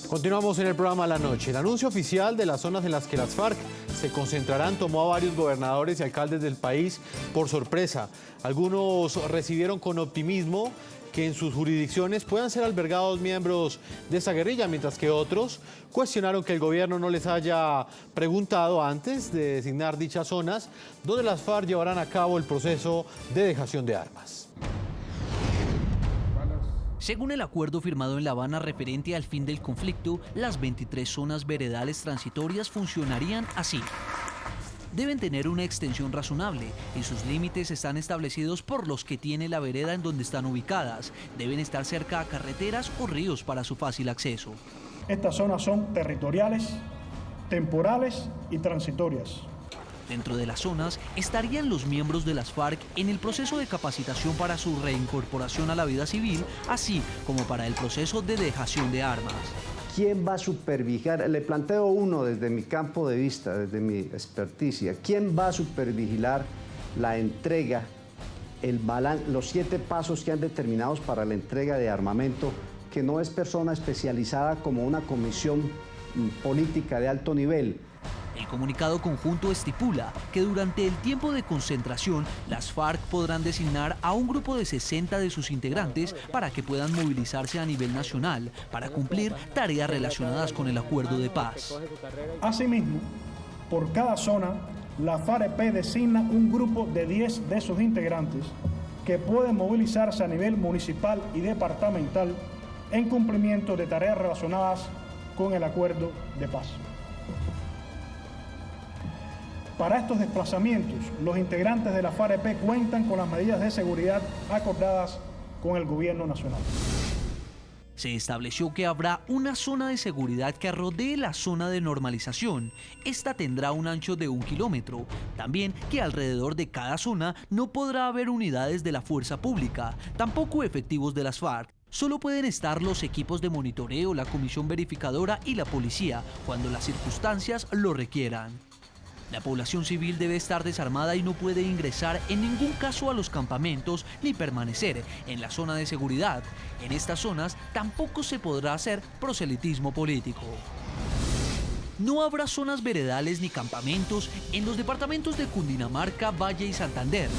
Continuamos en el programa La Noche. El anuncio oficial de las zonas en las que las FARC se concentrarán tomó a varios gobernadores y alcaldes del país por sorpresa. Algunos recibieron con optimismo que en sus jurisdicciones puedan ser albergados miembros de esa guerrilla, mientras que otros cuestionaron que el gobierno no les haya preguntado antes de designar dichas zonas donde las FARC llevarán a cabo el proceso de dejación de armas. Según el acuerdo firmado en La Habana referente al fin del conflicto, las 23 zonas veredales transitorias funcionarían así. Deben tener una extensión razonable y sus límites están establecidos por los que tiene la vereda en donde están ubicadas. Deben estar cerca a carreteras o ríos para su fácil acceso. Estas zonas son territoriales, temporales y transitorias. Dentro de las zonas estarían los miembros de las FARC en el proceso de capacitación para su reincorporación a la vida civil, así como para el proceso de dejación de armas. ¿Quién va a supervigilar? Le planteo uno desde mi campo de vista, desde mi experticia. ¿Quién va a supervigilar la entrega, los 7 pasos que han determinados para la entrega de armamento, que no es persona especializada como una comisión política de alto nivel? El comunicado conjunto estipula que durante el tiempo de concentración, las FARC podrán designar a un grupo de 60 de sus integrantes para que puedan movilizarse a nivel nacional para cumplir tareas relacionadas con el acuerdo de paz. Asimismo, por cada zona, la FAREP designa un grupo de 10 de sus integrantes que pueden movilizarse a nivel municipal y departamental en cumplimiento de tareas relacionadas con el acuerdo de paz. Para estos desplazamientos, los integrantes de la FAREP cuentan con las medidas de seguridad acordadas con el gobierno nacional. Se estableció que habrá una zona de seguridad que rodee la zona de normalización. Esta tendrá un ancho de 1 kilómetro. También que alrededor de cada zona no podrá haber unidades de la fuerza pública, tampoco efectivos de las FARC. Solo pueden estar los equipos de monitoreo, la comisión verificadora y la policía, cuando las circunstancias lo requieran. La población civil debe estar desarmada y no puede ingresar en ningún caso a los campamentos ni permanecer en la zona de seguridad. En estas zonas tampoco se podrá hacer proselitismo político. No habrá zonas veredales ni campamentos en los departamentos de Cundinamarca, Valle y Santander,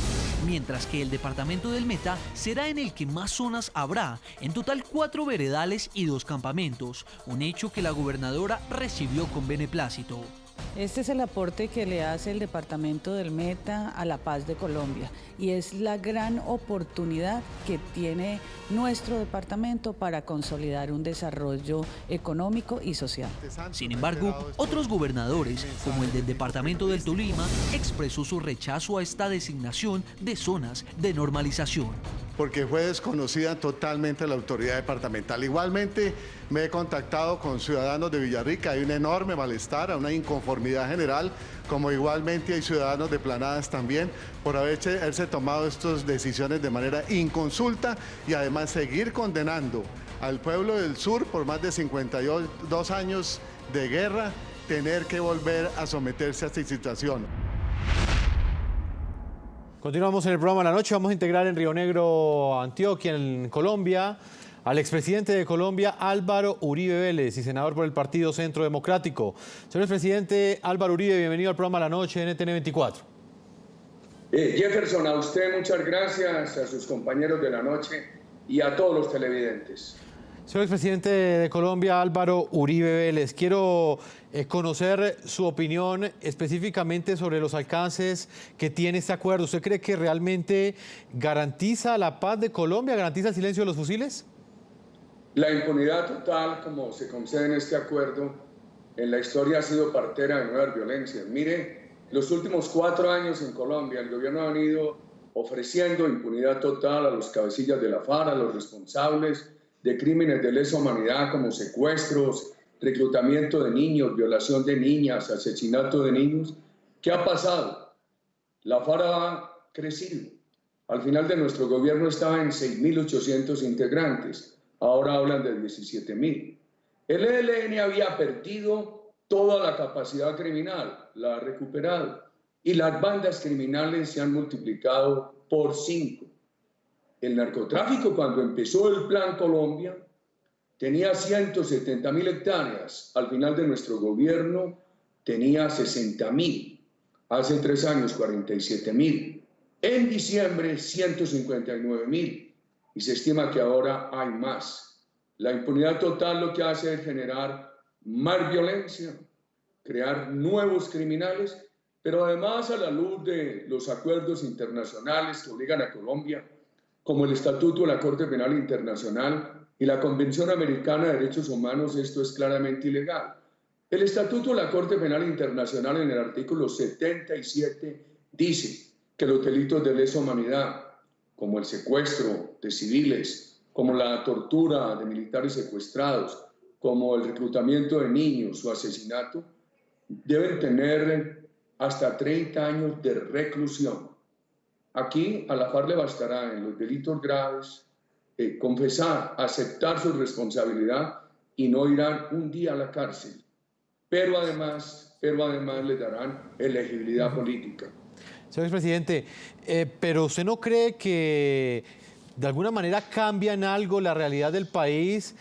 mientras que el departamento del Meta será en el que más zonas habrá, en total 4 veredales y 2 campamentos, un hecho que la gobernadora recibió con beneplácito. Este es el aporte que le hace el departamento del Meta a la paz de Colombia y es la gran oportunidad que tiene nuestro departamento para consolidar un desarrollo económico y social. Sin embargo, otros gobernadores, como el del departamento del Tolima, expresó su rechazo a esta designación de zonas de normalización. Porque fue desconocida totalmente la autoridad departamental. Igualmente me he contactado con ciudadanos de Villarrica, hay un enorme malestar, una inconformidad general, como igualmente hay ciudadanos de Planadas también, por haberse tomado estas decisiones de manera inconsulta y además seguir condenando al pueblo del sur por más de 52 años de guerra, tener que volver a someterse a esta situación. Continuamos en el programa La Noche. Vamos a integrar en Río Negro, Antioquia, en Colombia, al expresidente de Colombia, Álvaro Uribe Vélez, y senador por el Partido Centro Democrático. Señor expresidente Álvaro Uribe, bienvenido al programa La Noche en NTN 24. Jefferson, a usted muchas gracias, a sus compañeros de La Noche y a todos los televidentes. Señor expresidente de Colombia, Álvaro Uribe Vélez, quiero conocer su opinión específicamente sobre los alcances que tiene este acuerdo. ¿Usted cree que realmente garantiza la paz de Colombia, garantiza el silencio de los fusiles? La impunidad total, como se concede en este acuerdo, en la historia ha sido partera de nuevas violencias. Mire, los últimos 4 años en Colombia, el gobierno ha venido ofreciendo impunidad total a los cabecillas de la FARC, a los responsables de crímenes de lesa humanidad como secuestros, reclutamiento de niños, violación de niñas, asesinato de niños. ¿Qué ha pasado? La FARC ha crecido. Al final de nuestro gobierno estaba en 6.800 integrantes, ahora hablan de 17.000. El ELN había perdido toda la capacidad criminal, la ha recuperado, y las bandas criminales se han multiplicado por 5. El narcotráfico, cuando empezó el Plan Colombia, tenía 170.000 hectáreas. Al final de nuestro gobierno tenía 60.000. Hace 3 años, 47.000. En diciembre, 159.000. Y se estima que ahora hay más. La impunidad total lo que hace es generar más violencia, crear nuevos criminales, pero además a la luz de los acuerdos internacionales que obligan a Colombia, como el Estatuto de la Corte Penal Internacional y la Convención Americana de Derechos Humanos, esto es claramente ilegal. El Estatuto de la Corte Penal Internacional en el artículo 77 dice que los delitos de lesa humanidad, como el secuestro de civiles, como la tortura de militares secuestrados, como el reclutamiento de niños o asesinato, deben tener hasta 30 años de reclusión. Aquí a la FARC le bastará en los delitos graves confesar, aceptar su responsabilidad y no irán un día a la cárcel. Pero además le darán elegibilidad política. Señor expresidente, pero ¿usted no cree que de alguna manera cambia en algo la realidad del país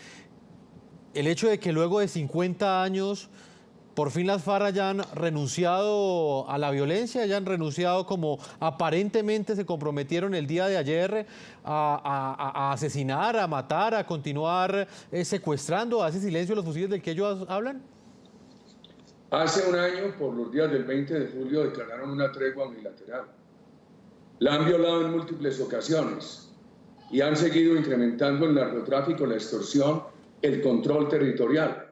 el hecho de que luego de 50 años por fin las FARC hayan renunciado a la violencia, hayan renunciado como aparentemente se comprometieron el día de ayer a asesinar, a matar, a continuar secuestrando, a ese silencio los fusiles del que ellos hablan? Hace un año, por los días del 20 de julio, declararon una tregua unilateral. La han violado en múltiples ocasiones y han seguido incrementando el narcotráfico, la extorsión, el control territorial.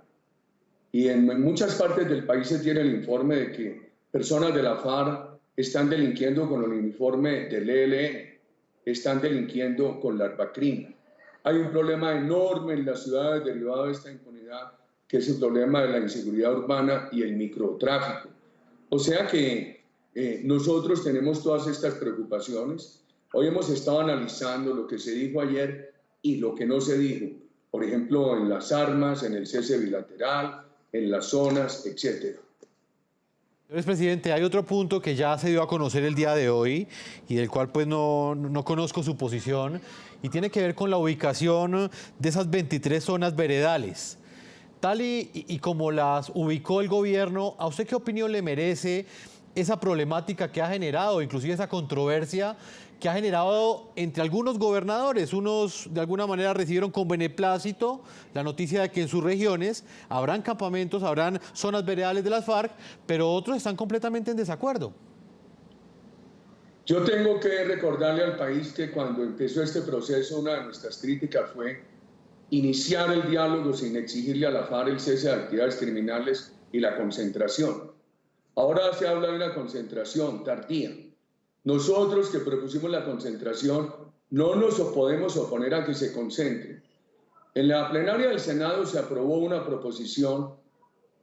Y en muchas partes del país se tiene el informe de que personas de la FARC están delinquiendo con el uniforme del ELN, están delinquiendo con la Arbacrim. Hay un problema enorme en las ciudades derivado de esta impunidad, que es el problema de la inseguridad urbana y el microtráfico. O sea que nosotros tenemos todas estas preocupaciones. Hoy hemos estado analizando lo que se dijo ayer y lo que no se dijo. Por ejemplo, en las armas, en el cese bilateral, en las zonas, etc. Señor presidente, hay otro punto que ya se dio a conocer el día de hoy y del cual pues no conozco su posición y tiene que ver con la ubicación de esas 23 zonas veredales. Tal y como las ubicó el gobierno, ¿a usted qué opinión le merece esa problemática que ha generado, inclusive esa controversia que ha generado entre algunos gobernadores? Unos de alguna manera recibieron con beneplácito la noticia de que en sus regiones habrán campamentos, habrán zonas veredales de las FARC, pero otros están completamente en desacuerdo. Yo tengo que recordarle al país que cuando empezó este proceso, una de nuestras críticas fue iniciar el diálogo sin exigirle a la FARC el cese de actividades criminales y la concentración. Ahora se habla de una concentración tardía. Nosotros que propusimos la concentración no nos podemos oponer a que se concentre. En la plenaria del Senado se aprobó una proposición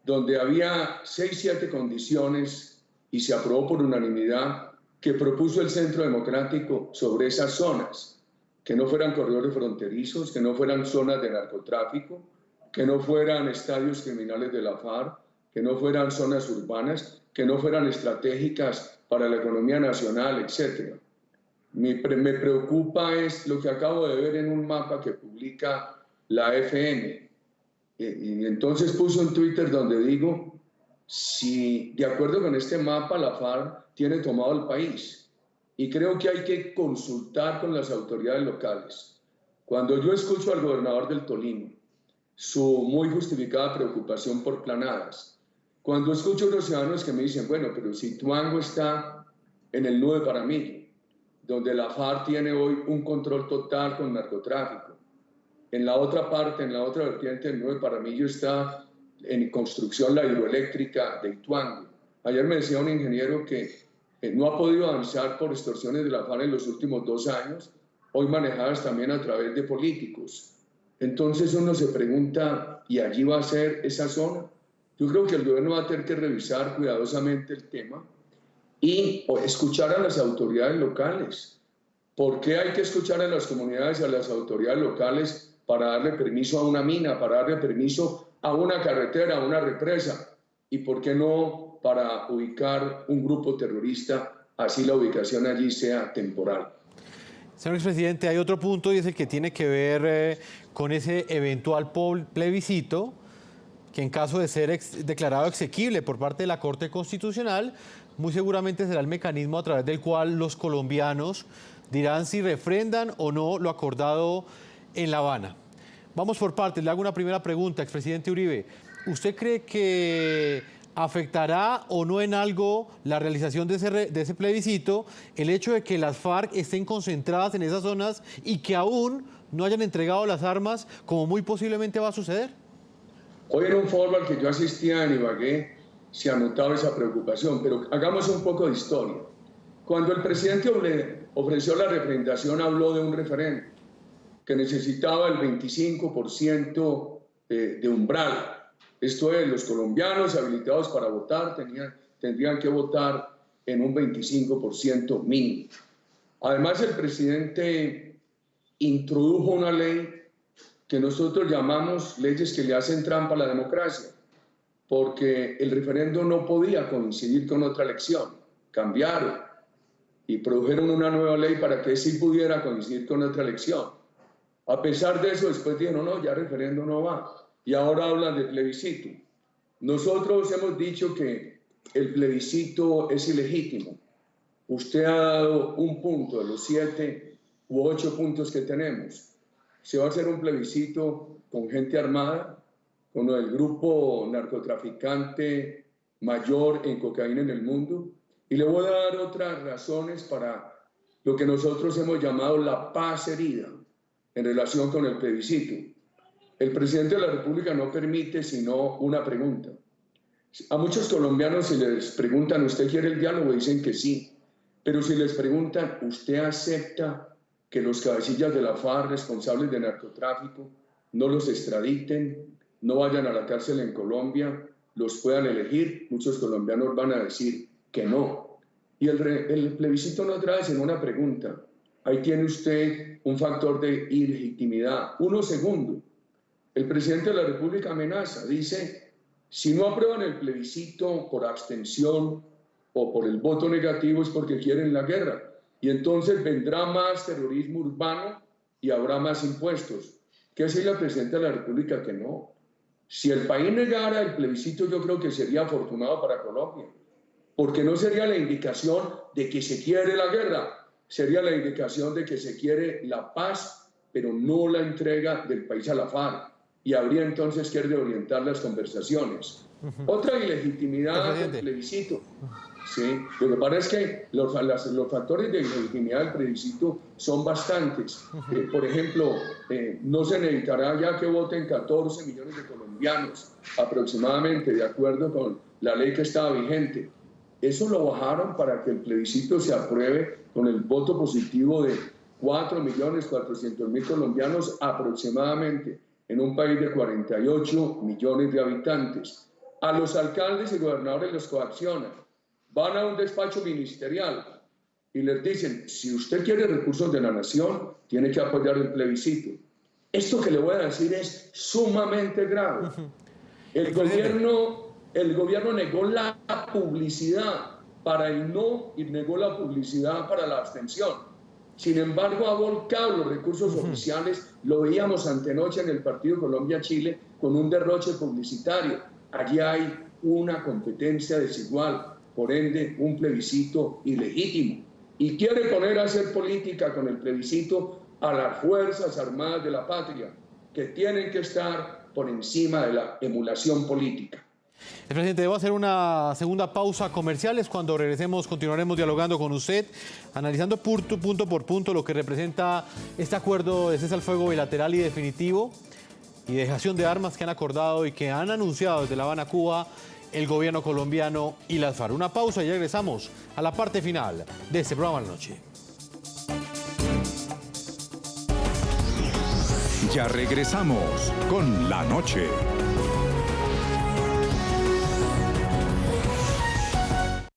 donde había 6-7 condiciones y se aprobó por unanimidad que propuso el Centro Democrático sobre esas zonas, que no fueran corredores fronterizos, que no fueran zonas de narcotráfico, que no fueran estadios criminales de la FARC, que no fueran zonas urbanas, que no fueran estratégicas para la economía nacional, etc. Me preocupa es lo que acabo de ver en un mapa que publica la FN. Y entonces puse un Twitter donde digo, si de acuerdo con este mapa la FARC tiene tomado el país, y creo que hay que consultar con las autoridades locales. Cuando yo escucho al gobernador del Tolima, su muy justificada preocupación por planadas, cuando escucho a los ciudadanos que me dicen, bueno, pero si Tuango está en el nudo de Paramillo, donde la FARC tiene hoy un control total con narcotráfico, en la otra parte, en la otra vertiente del nudo de Paramillo está en construcción la hidroeléctrica de Ituango. Ayer me decía un ingeniero que no ha podido avanzar por extorsiones de la FARC en los últimos 2 años, hoy manejadas también a través de políticos. Entonces uno se pregunta, ¿y allí va a ser esa zona? Yo creo que el gobierno va a tener que revisar cuidadosamente el tema y escuchar a las autoridades locales. ¿Por qué hay que escuchar a las comunidades y a las autoridades locales para darle permiso a una mina, para darle permiso a una carretera, a una represa? ¿Y por qué no para ubicar un grupo terrorista, así la ubicación allí sea temporal? Señor expresidente, hay otro punto y es el que tiene que ver con ese eventual plebiscito que en caso de ser declarado exequible por parte de la Corte Constitucional, muy seguramente será el mecanismo a través del cual los colombianos dirán si refrendan o no lo acordado en La Habana. Vamos por partes. Le hago una primera pregunta, expresidente Uribe. ¿Usted cree que afectará o no en algo la realización de ese plebiscito el hecho de que las FARC estén concentradas en esas zonas y que aún no hayan entregado las armas, como muy posiblemente va a suceder? Hoy en un foro al que yo asistía en Ibagué se ha notado esa preocupación, pero hagamos un poco de historia. Cuando el presidente ofreció la refrendación, habló de un referéndum que necesitaba el 25% de umbral. Esto es, los colombianos habilitados para votar tendrían que votar en un 25% mínimo. Además, el presidente introdujo una ley que nosotros llamamos leyes que le hacen trampa a la democracia, porque el referéndum no podía coincidir con otra elección. Cambiaron y produjeron una nueva ley para que sí pudiera coincidir con otra elección. A pesar de eso, después dijeron, no, ya el referéndum no va. Y ahora hablan de plebiscito. Nosotros hemos dicho que el plebiscito es ilegítimo. Usted ha dado un punto de los 7 u 8 puntos que tenemos. Se va a hacer un plebiscito con gente armada, con el grupo narcotraficante mayor en cocaína en el mundo. Y le voy a dar otras razones para lo que nosotros hemos llamado la paz herida en relación con el plebiscito. El presidente de la República no permite sino una pregunta. A muchos colombianos, si les preguntan, ¿usted quiere el diálogo?, dicen que sí. Pero si les preguntan, ¿usted acepta que los cabecillas de la FARC responsables de narcotráfico no los extraditen, no vayan a la cárcel en Colombia, los puedan elegir? Muchos colombianos van a decir que no. Y el plebiscito no trae sino una pregunta. Ahí tiene usted un factor de ilegitimidad. Uno segundo. El presidente de la República amenaza, dice, si no aprueban el plebiscito por abstención o por el voto negativo es porque quieren la guerra. Y entonces vendrá más terrorismo urbano y habrá más impuestos. ¿Qué hace la presidenta de la República? Que no. Si el país negara el plebiscito, yo creo que sería afortunado para Colombia, porque no sería la indicación de que se quiere la guerra, sería la indicación de que se quiere la paz, pero no la entrega del país a la FARC. Y habría entonces que reorientar las conversaciones. Otra ilegitimidad del plebiscito. Sí, lo que pasa es que los factores de ilegitimidad del plebiscito son bastantes. Por ejemplo, no se necesitará ya que voten 14 millones de colombianos aproximadamente, de acuerdo con la ley que estaba vigente. Eso lo bajaron para que el plebiscito se apruebe con el voto positivo de 4.400.000 colombianos aproximadamente, en un país de 48 millones de habitantes. A los alcaldes y gobernadores los coaccionan. Van a un despacho ministerial y les dicen, si usted quiere recursos de la nación, tiene que apoyar el plebiscito. Esto que le voy a decir es sumamente grave. El gobierno negó la publicidad para el no y negó la publicidad para la abstención. Sin embargo, ha volcado los recursos oficiales, lo veíamos antenoche en el partido Colombia-Chile, con un derroche publicitario. Allí hay una competencia desigual, por ende, un plebiscito ilegítimo. Y quiere poner a hacer política con el plebiscito a las Fuerzas Armadas de la Patria, que tienen que estar por encima de la emulación política. Presidente, debo hacer una segunda pausa comerciales. Cuando regresemos continuaremos dialogando con usted, analizando punto por punto lo que representa este acuerdo de cese al fuego bilateral y definitivo y dejación de armas que han acordado y que han anunciado desde La Habana, Cuba, el gobierno colombiano y las FARC. Una pausa y regresamos a la parte final de este programa de la noche. Ya regresamos con La Noche.